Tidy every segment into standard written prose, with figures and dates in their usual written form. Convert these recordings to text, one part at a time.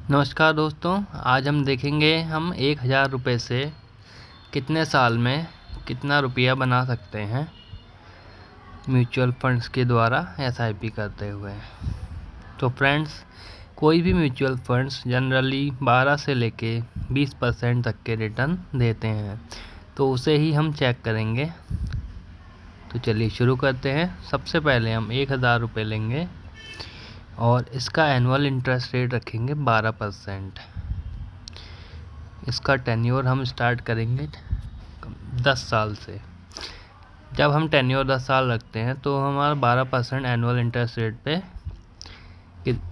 नमस्कार दोस्तों, आज हम देखेंगे हम 1000 रुपये से कितने साल में कितना रुपया बना सकते हैं म्यूचुअल फंड्स के द्वारा एसआईपी करते हुए। तो फ्रेंड्स, कोई भी म्यूचुअल फंड्स जनरली 12 से लेके 20% तक के रिटर्न देते हैं, तो उसे ही हम चेक करेंगे। तो चलिए शुरू करते हैं। सबसे पहले हम 1000 रुपये लेंगे और इसका एनुअल इंटरेस्ट रेट रखेंगे 12%। इसका टेन्योर हम स्टार्ट करेंगे 10 साल से। जब हम टेन्योर 10 साल रखते हैं तो हमारा 12% एनुअल इंटरेस्ट रेट पे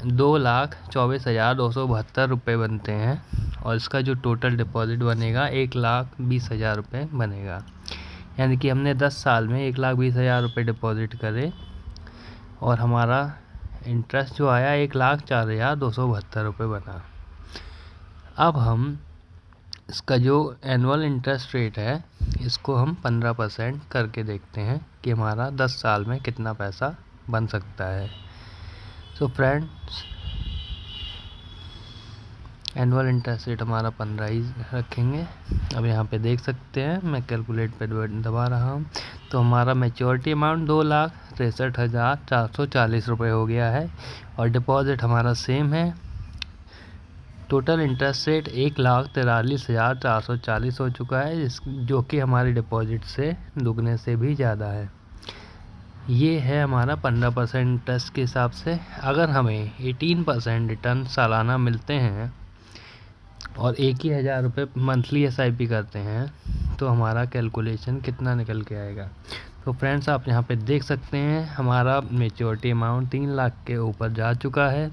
2,24,272 रुपये बनते हैं और इसका जो टोटल डिपॉजिट बनेगा 1,20,000 रुपये बनेगा। यानी कि हमने 10 साल में 1,20,000 रुपये डिपॉजिट करे और हमारा इंटरेस्ट जो आया 1,04,272 रुपये बना। अब हम इसका जो एनुअल इंटरेस्ट रेट है इसको हम 15% करके देखते हैं कि हमारा 10 साल में कितना पैसा बन सकता है। So friends, annual interest rate हमारा 15 ही रखेंगे। अब यहाँ पे देख सकते हैं, मैं कैलकुलेट पे दबा रहा हूँ तो हमारा मैच्योरिटी अमाउंट 2,63,440 रुपये हो गया है और डिपॉजिट हमारा सेम है। टोटल इंटरेस्ट रेट 1,43,440 हो चुका है, जो कि हमारे डिपॉजिट से दुगने से भी ज़्यादा है। ये है हमारा 15% इंटरेस्ट के हिसाब से। अगर हमें 18% रिटर्न सालाना मिलते हैं और 1,000 रुपये मंथली एसआईपी करते हैं तो हमारा कैलकुलेशन कितना निकल के आएगा। तो फ्रेंड्स, आप यहाँ पे देख सकते हैं हमारा मेच्योरिटी अमाउंट 3 लाख के ऊपर जा चुका है।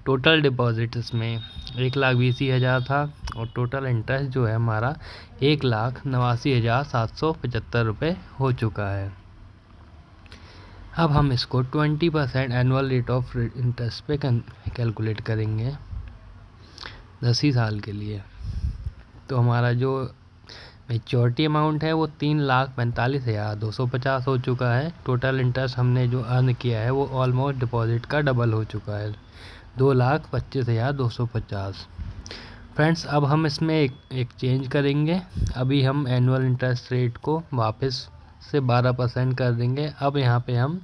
टोटल डिपॉजिट इसमें 1,20,000 था और टोटल इंटरेस्ट जो है हमारा 1,89,775 रुपये हो चुका है। अब हम इसको 20% एनुअल रेट ऑफ इंटरेस्ट पे कैलकुलेट करेंगे 10 ही साल के लिए। तो हमारा जो मेच्योरिटी अमाउंट है वो 3,45,250 हो चुका है। टोटल इंटरेस्ट हमने जो अर्न किया है वो ऑलमोस्ट डिपॉजिट का डबल हो चुका है, 2,25,250। फ्रेंड्स, अब हम इसमें एक चेंज करेंगे। अभी हम एनुअल इंटरेस्ट रेट को वापस से 12% कर देंगे। अब यहाँ पे हम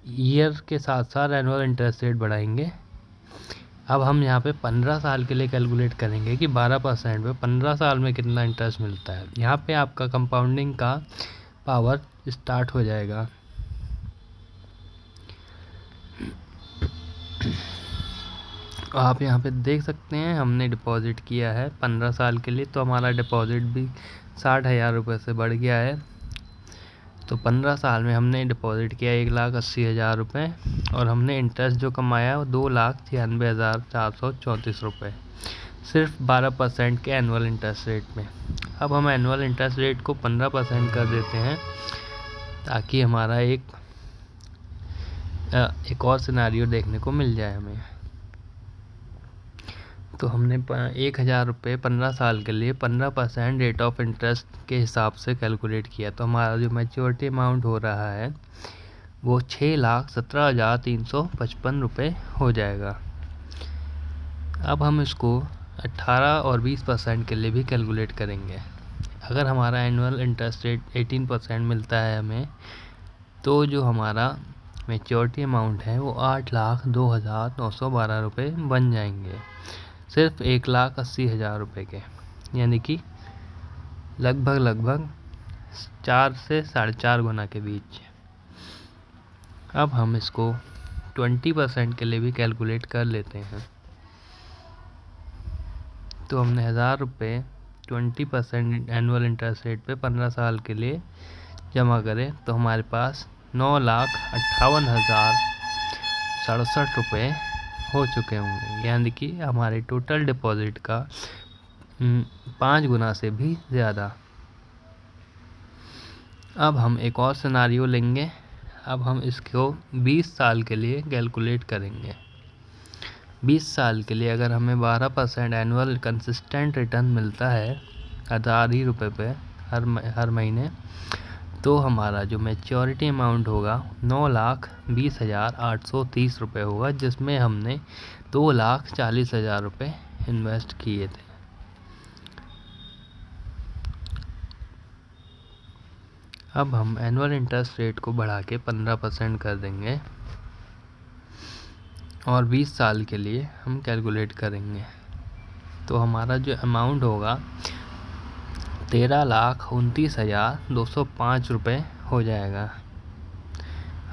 ईयर के साथ साथ एनुअल इंटरेस्ट रेट बढ़ाएंगे। अब हम यहाँ पे 15 साल के लिए कैलकुलेट करेंगे कि 12% पे 15 साल में कितना इंटरेस्ट मिलता है। यहाँ पे आपका कंपाउंडिंग का पावर स्टार्ट हो जाएगा। आप यहाँ पे देख सकते हैं हमने डिपॉजिट किया है 15 साल के लिए, तो हमारा डिपॉजिट भी 60,000 रुपये से बढ़ गया है। तो 15 साल में हमने डिपॉजिट किया 1,80,000 रुपये और हमने इंटरेस्ट जो कमाया वो 2,96,434 रुपये, सिर्फ 12% के एनुअल इंटरेस्ट रेट में। अब हम एनुअल इंटरेस्ट रेट को 15% कर देते हैं ताकि हमारा एक और सिनेरियो देखने को मिल जाए हमें। तो हमने 1,000 रुपये 15 साल के लिए 15% रेट ऑफ इंटरेस्ट के हिसाब से कैलकुलेट किया, तो हमारा जो मैच्योरिटी अमाउंट हो रहा है वो 6,17,355 रुपये हो जाएगा। अब हम इसको 18 और 20% के लिए भी कैलकुलेट करेंगे। अगर हमारा एनुअल इंटरेस्ट रेट 18% मिलता है हमें, तो जो हमारा मैच्योरिटी अमाउंट है वो 8,02,912 रुपये बन जाएंगे, सिर्फ 1,80,000 रुपये के। यानी कि लगभग 4 से 4.5 गुना के बीच। अब हम इसको 20% के लिए भी कैलकुलेट कर लेते हैं। तो हमने 1,000 रुपये 20% एनुअल इंटरेस्ट रेट पे 15 साल के लिए जमा करें तो हमारे पास 9,58,067 रुपये हो चुके होंगे। यानी कि हमारे टोटल डिपॉजिट का 5 गुना से भी ज़्यादा। अब हम एक और सिनेरियो लेंगे। अब हम इसको 20 साल के लिए कैलकुलेट करेंगे। 20 साल के लिए अगर हमें 12% एनुअल कंसिस्टेंट रिटर्न मिलता है 1,000 ही रुपये पे हर महीने, तो हमारा जो मैच्योरिटी अमाउंट होगा 9,20,830 रुपये होगा, जिसमें हमने 2,40,000 रुपये इन्वेस्ट किए थे। अब हम एनुअल इंटरेस्ट रेट को बढ़ा के 15% कर देंगे और 20 साल के लिए हम कैलकुलेट करेंगे। तो हमारा जो अमाउंट होगा 13,29,205 रुपये हो जाएगा।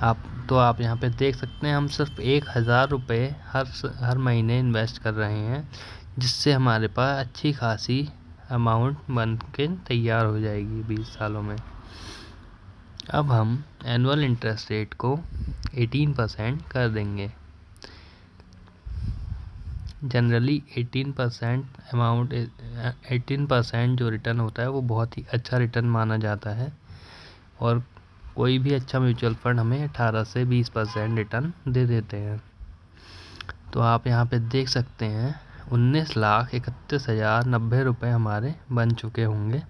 आप यहाँ पे देख सकते हैं, हम सिर्फ 1,000 रुपये हर महीने इन्वेस्ट कर रहे हैं, जिससे हमारे पास अच्छी खासी अमाउंट बन के तैयार हो जाएगी 20 सालों में। अब हम एनुअल इंटरेस्ट रेट को 18% कर देंगे। जनरली 18% जो रिटर्न होता है वो बहुत ही अच्छा रिटर्न माना जाता है, और कोई भी अच्छा म्यूचुअल फंड हमें 18 से 20% रिटर्न दे देते हैं। तो आप यहाँ पे देख सकते हैं 19,31,090 रुपये हमारे बन चुके होंगे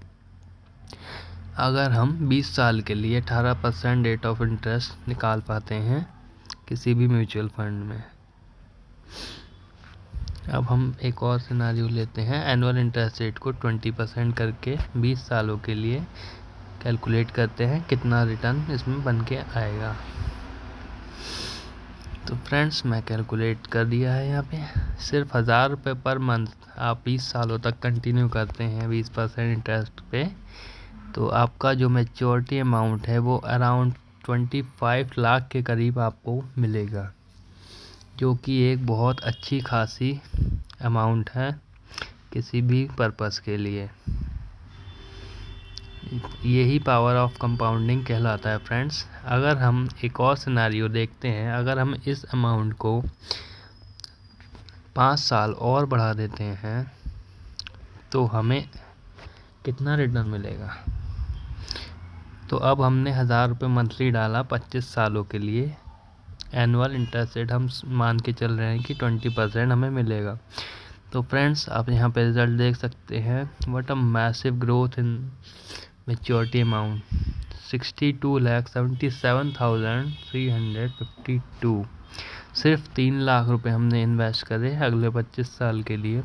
अगर हम 20 साल के लिए 18% रेट ऑफ इंटरेस्ट निकाल पाते हैं किसी भी म्यूचुअल फंड में। अब हम एक और सिनारियो लेते हैं, एनुअल इंटरेस्ट रेट को 20% करके 20 सालों के लिए कैलकुलेट करते हैं कितना रिटर्न इसमें बन के आएगा। तो फ्रेंड्स, मैं कैलकुलेट कर दिया है यहाँ पे। सिर्फ 1,000 रुपये पर मंथ आप 20 सालों तक कंटिन्यू करते हैं 20% इंटरेस्ट पे, तो आपका जो मैच्योरिटी अमाउंट है वो अराउंड 25 लाख के करीब आपको मिलेगा, जो कि एक बहुत अच्छी खासी अमाउंट है किसी भी पर्पस के लिए। यही पावर ऑफ कंपाउंडिंग कहलाता है फ्रेंड्स। अगर हम एक और सिनेरियो देखते हैं, अगर हम इस अमाउंट को 5 साल और बढ़ा देते हैं तो हमें कितना रिटर्न मिलेगा। तो अब हमने 1,000 रुपये मंथली डाला 25 सालों के लिए, एनुअल इंटरेस्ट रेट हम मान के चल रहे हैं कि 20% हमें मिलेगा। तो फ्रेंड्स, आप यहाँ पे रिज़ल्ट देख सकते हैं, what a massive growth in maturity amount 62,77,352। सिर्फ 3 लाख रुपए हमने इन्वेस्ट करे अगले 25 साल के लिए,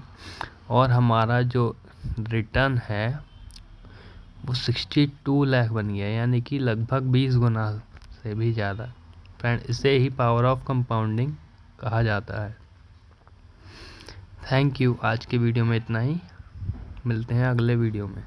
और हमारा जो रिटर्न है वो 62 लाख बन गया, यानी कि लगभग 20 गुना से भी ज़्यादा। फ्रेंड, इसे ही पावर ऑफ कंपाउंडिंग कहा जाता है। Thank you. आज की वीडियो में इतना ही, मिलते हैं अगले वीडियो में।